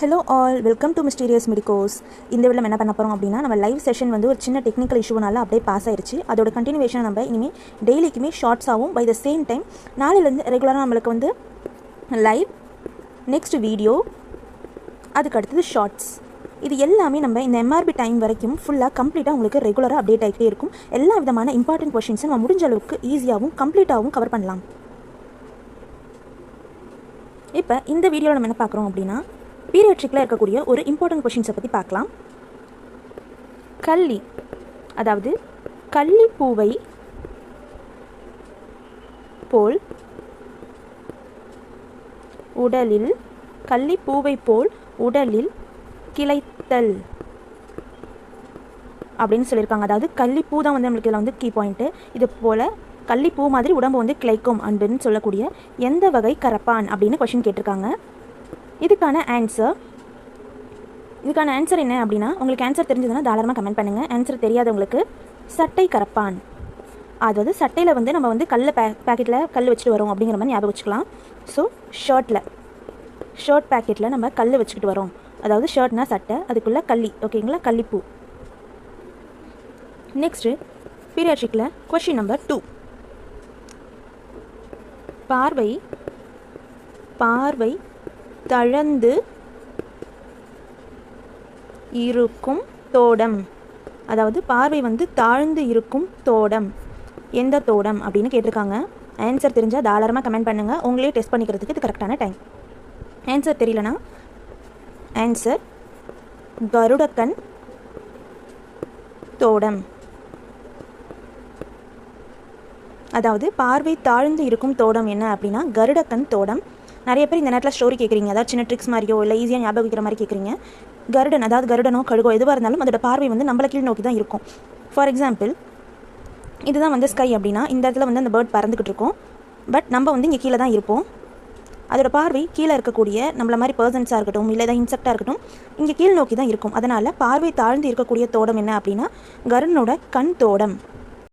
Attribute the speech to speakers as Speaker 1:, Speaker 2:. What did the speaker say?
Speaker 1: Hello all, welcome to mysterious medicos. இந்த video நம்ம என்ன பண்ண போகிறோம் அப்படின்னா, நம்ம லைவ் செஷன் வந்து ஒரு சின்ன டெக்னிக்கல் இஷ்யூனால அப்படியே பாஸ் ஆயிடுச்சு. அதோட கண்டினியூவேஷன் நம்ம இனிமேல் டெய்லிக்குமே ஷார்ட்ஸ் ஆகும். பை த சேம் டைம் நாளையிலேருந்து ரெகுலராக நம்மளுக்கு வந்து லைவ், நெக்ஸ்ட் வீடியோ, அதுக்கு அடுத்தது ஷார்ட்ஸ், இது எல்லாமே நம்ம இந்த எம்ஆர்பி டைம் வரைக்கும் ஃபுல்லாக கம்ப்ளீட்டாக உங்களுக்கு ரெகுலராக அப்டேட் ஆகிட்டே இருக்கும். எல்லா விதமான இம்பார்ட்டன்ட் கொஷின்ஸை நம்ம முடிஞ்ச அளவுக்கு ஈஸியாகவும் கம்ப்ளீட்டாகவும் கவர் பண்ணலாம். இப்போ இந்த வீடியோவில் நம்ம என்ன பார்க்குறோம் அப்படின்னா, பீரியாட்ரிக்கில் இருக்கக்கூடிய ஒரு இம்பார்ட்டன்ட் கொஷின்ஸை பற்றி பார்க்கலாம். கள்ளி, அதாவது கள்ளிப்பூவை போல் உடலில், கள்ளிப்பூவை போல் உடலில் கிளைத்தல் அப்படின்னு சொல்லியிருக்காங்க. அதாவது கள்ளிப்பூ தான் வந்து நம்மளுக்கு இதில் வந்து கீ பாயிண்ட்டு. இது போல் கள்ளிப்பூ மாதிரி உடம்பு வந்து கிளைக்கும் அப்படின்னு சொல்லக்கூடிய எந்த வகை கரப்பான் அப்படின்னு கொஷின் கேட்டிருக்காங்க. இதுக்கான ஆன்சர் என்ன அப்படின்னா, உங்களுக்கு ஆன்சர் தெரிஞ்சதுன்னா தாராளமாக கமெண்ட் பண்ணுங்கள். ஆன்சர் தெரியாதவங்களுக்கு சட்டை கரப்பான். அதாவது சட்டையில் வந்து நம்ம வந்து பேக்கெட்டில் கல் வச்சுட்டு வரோம் அப்படிங்கிற மாதிரி ஞாபகம் வச்சுக்கலாம். ஸோ ஷர்ட் பேக்கெட்டில் நம்ம கல் வச்சுக்கிட்டு வரோம். அதாவது ஷர்ட்னா சட்டை, அதுக்குள்ளே கள்ளி, ஓகேங்களா, கள்ளிப்பூ. நெக்ஸ்ட்டு பீரியாட்ரிக்கில் கொஷின் நம்பர் 2. பார்வை தளர்ந்து இருக்கும் தோடம். அதாவது பார்வை வந்து தாழ்ந்து இருக்கும் தோடம் எந்த தோடம் அப்படின்னு கேட்டிருக்காங்க. ஆன்சர் தெரிஞ்சால் தாராளமாக கமெண்ட் பண்ணுங்கள். உங்களே டெஸ்ட் பண்ணிக்கிறதுக்கு இது கரெக்டான டைம். ஆன்சர் தெரியலனா ஆன்சர் கருடக்கண் தோடம். அதாவது பார்வை தாழ்ந்து இருக்கும் தோடம் என்ன அப்படின்னா கருடக்கண் தோடம். நிறைய பேர் இந்த நேரத்தில் ஸ்டோரி கேட்குறீங்க, அதாவது சின்ன ட்ரிக்ஸ் மாதிரியோ இல்லை ஈஸியாக ஞாபகம் வைக்கிற மாதிரி கேட்குறீங்க. கருடன், அதாவது கருடனோ கழுகோ எதுவாக இருந்தாலும் அதோட பார்வை வந்து நம்மளை கீழ் நோக்கி தான் இருக்கும். ஃபார் எக்ஸாம்பிள், இதுதான் வந்து ஸ்கை அப்படின்னா இந்த இடத்துல வந்து அந்த பேர்ட் பறந்துக்கிட்டு இருக்கும். பட் நம்ம வந்து இங்கே கீழே தான் இருப்போம். அதோட பார்வை கீழே இருக்கக்கூடிய நம்மள மாதிரி பர்சன்ஸாக இருக்கட்டும் இல்லை ஏதாவது இன்செக்டாக இருக்கட்டும் இங்கே கீழ் நோக்கி தான் இருக்கும். அதனால் பார்வை தாழ்ந்து இருக்கக்கூடிய தோடம் என்ன அப்படின்னா கருடனோட கண் தோடம்.